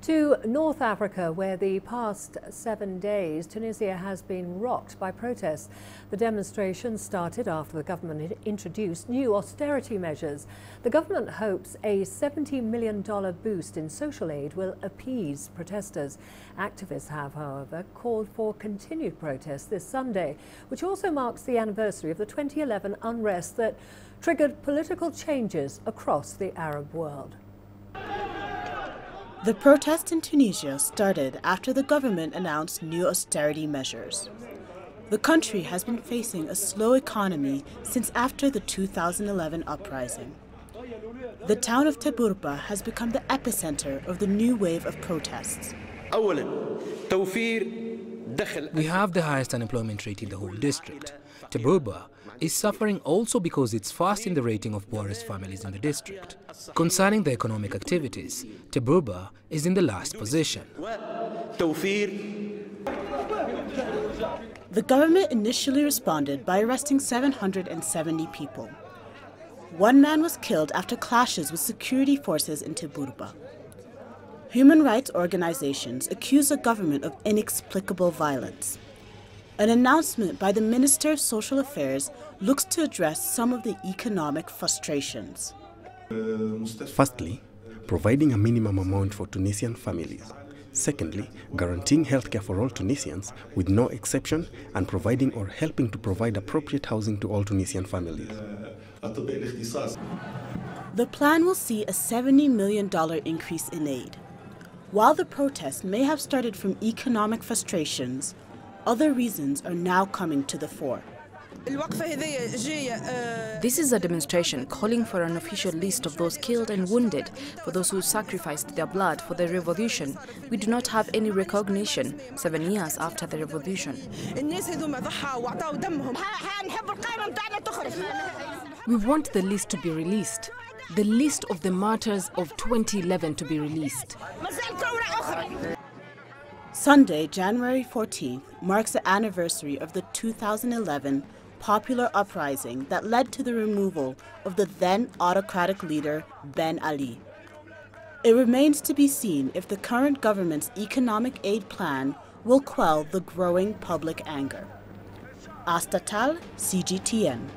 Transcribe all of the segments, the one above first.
To North Africa, where the past 7 days, Tunisia has been rocked by protests. The demonstrations started after the government introduced new austerity measures. The government hopes a $70 million boost in social aid will appease protesters. Activists have, however, called for continued protests this Sunday, which also marks the anniversary of the 2011 unrest that triggered political changes across the Arab world. The protest in Tunisia started after the government announced new austerity measures. The country has been facing a slow economy since after the 2011 uprising. The town of Teburba has become the epicenter of the new wave of protests. We have the highest unemployment rate in the whole district. Teburba is suffering also because it's fast in the rating of poorest families in the district. Concerning the economic activities, Teburba is in the last position. The government initially responded by arresting 770 people. One man was killed after clashes with security forces in Teburba. Human rights organizations accuse the government of inexplicable violence. An announcement by the Minister of Social Affairs looks to address some of the economic frustrations. Firstly, providing a minimum amount for Tunisian families. Secondly, guaranteeing healthcare for all Tunisians with no exception and providing or helping to provide appropriate housing to all Tunisian families. The plan will see a $70 million increase in aid. While the protests may have started from economic frustrations, other reasons are now coming to the fore. This is a demonstration calling for an official list of those killed and wounded, for those who sacrificed their blood for the revolution. We do not have any recognition 7 years after the revolution. We want the list to be released. The list of the martyrs of 2011 to be released. Sunday, January 14th, marks the anniversary of the 2011 popular uprising that led to the removal of the then autocratic leader Ben Ali. It remains to be seen if the current government's economic aid plan will quell the growing public anger. Astatal, CGTN.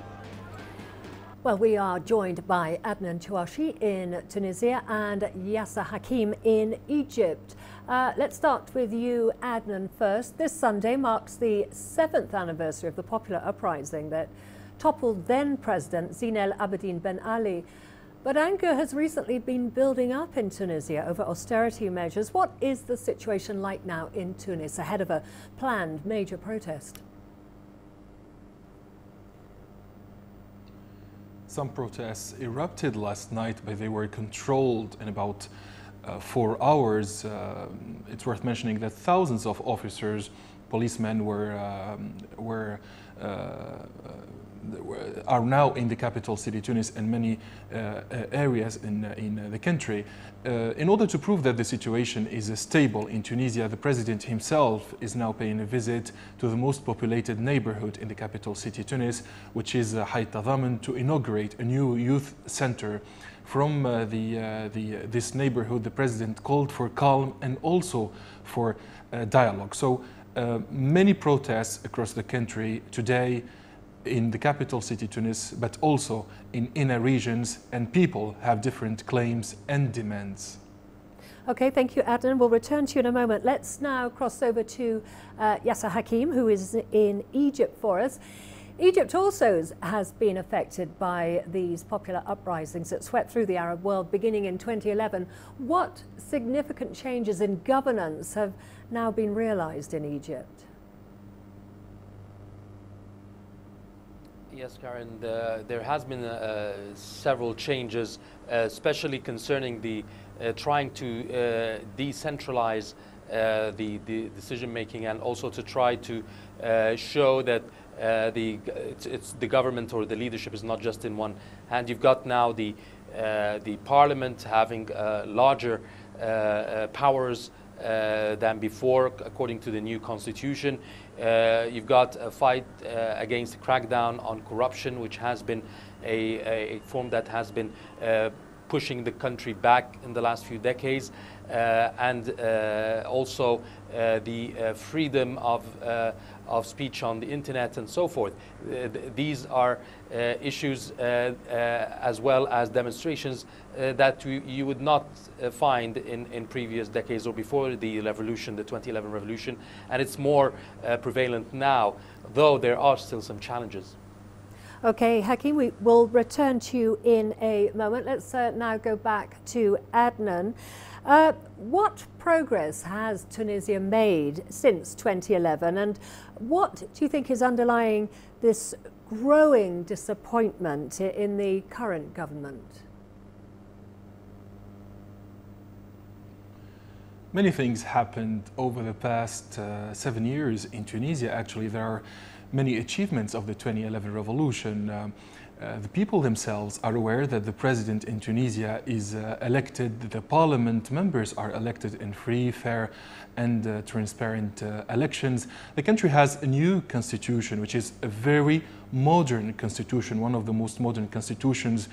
Well, we are joined by Adnan Chouachi in Tunisia and Yasser Hakim in Egypt. Let's start with you, Adnan, first. This Sunday marks the 7th anniversary of the popular uprising that toppled then-President Zine El Abidine Ben Ali. But anger has recently been building up in Tunisia over austerity measures. What is the situation like now in Tunis ahead of a planned major protest? Some protests erupted last night, but they were controlled in about 4 hours. It's worth mentioning that thousands of officers, policemen are now in the capital city, Tunis, and many areas in the country. In order to prove that the situation is stable in Tunisia, the president himself is now paying a visit to the most populated neighborhood in the capital city, Tunis, which is Hayt Tadaman, to inaugurate a new youth center. From this neighborhood, the president called for calm and also for dialogue. So many protests across the country today, in the capital city Tunis, but also in inner regions, and people have different claims and demands. Okay, thank you, Adnan. We'll return to you in a moment. Let's now cross over to Yasser Hakim, who is in Egypt for us. Egypt also has been affected by these popular uprisings that swept through the Arab world beginning in 2011. What significant changes in governance have now been realized in Egypt? Yes, Karen, there has been several changes, especially concerning the trying to decentralize the decision-making, and also to try to show that the government or the leadership is not just in one hand. You've got now the parliament having larger powers than before, according to the new constitution. You've got a fight against the crackdown on corruption, which has been a form that has been pushing the country back in the last few decades, and also the freedom of speech on the internet and so forth. These are issues as well as demonstrations that you would not find in previous decades or before the revolution, the 2011 revolution, and it's more prevalent now, though there are still some challenges. Okay, Hakim, we will return to you in a moment. Let's now go back to Adnan. What progress has Tunisia made since 2011, and what do you think is underlying this growing disappointment in the current government? Many things happened over the past 7 years in Tunisia. Actually, there are many achievements of the 2011 revolution. The people themselves are aware that the president in Tunisia is elected, the parliament members are elected in free, fair and transparent elections. The country has a new constitution, which is a very modern constitution, one of the most modern constitutions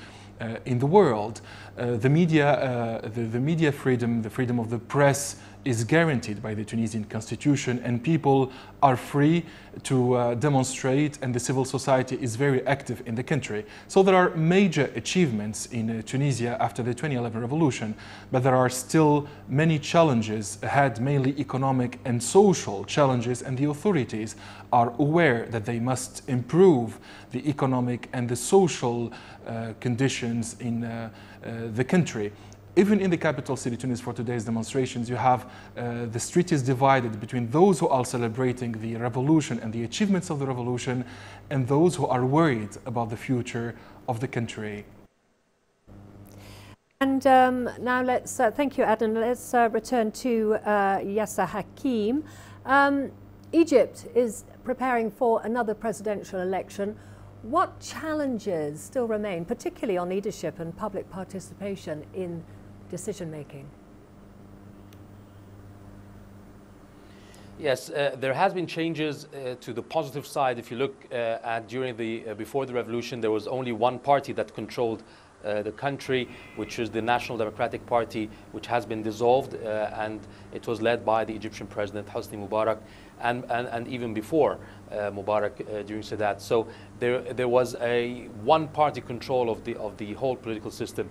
in the world. The media freedom, the freedom of the press is guaranteed by the Tunisian constitution, and people are free to demonstrate, and the civil society is very active in the country. So there are major achievements in Tunisia after the 2011 revolution, but there are still many challenges ahead, mainly economic and social challenges, and the authorities are aware that they must improve the economic and the social conditions in the country. Even in the capital city, Tunis, for today's demonstrations, you have the street is divided between those who are celebrating the revolution and the achievements of the revolution, and those who are worried about the future of the country. And now let's, thank you, Adnan. Let's return to Yasser Hakim. Egypt is preparing for another presidential election. What challenges still remain, particularly on leadership and public participation in decision-making? Yes, there has been changes to the positive side. If you look at during the before the revolution, there was only one party that controlled the country, which is the National Democratic Party, which has been dissolved, and it was led by the Egyptian president Hosni Mubarak, and even before Mubarak during Sadat. So there was a one-party control of the whole political system.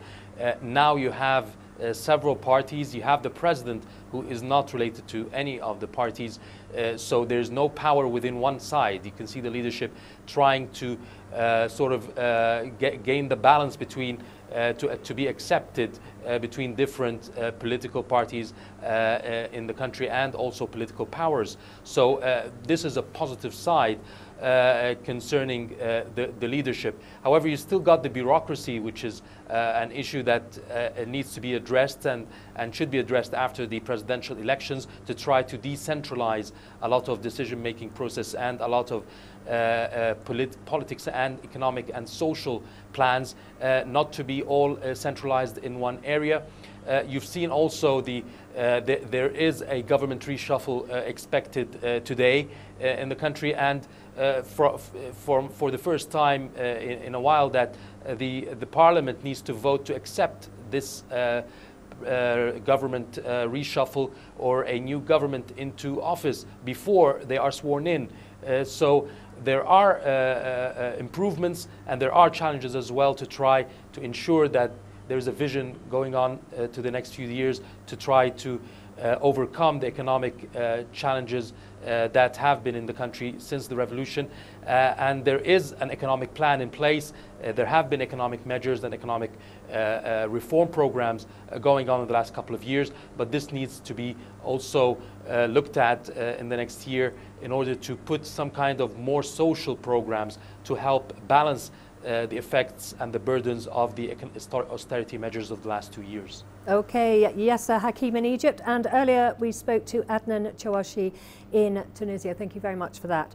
Now you have several parties. You have the president, who is not related to any of the parties, so there's no power within one side. You can see the leadership trying to sort of gain the balance between to be accepted between different political parties in the country, and also political powers. So this is a positive side concerning the leadership. However, you still got the bureaucracy, which is an issue that needs to be addressed and should be addressed after the presidential elections, to try to decentralize a lot of decision-making process and a lot of politics and economic and social plans, not to be all centralized in one area. You've seen also there is a government reshuffle expected today in the country, and for the first time in a while, that the parliament needs to vote to accept this government reshuffle or a new government into office before they are sworn in. So there are improvements, and there are challenges as well to try to ensure that there's a vision going on to the next few years to try to overcome the economic challenges that have been in the country since the revolution. And there is an economic plan in place. There have been economic measures and economic reform programs going on in the last couple of years, but this needs to be also looked at in the next year in order to put some kind of more social programs to help balance the effects and the burdens of the austerity measures of the last 2 years. Okay, Yasser Hakim in Egypt, and earlier we spoke to Adnan Chawashi in Tunisia. Thank you very much for that.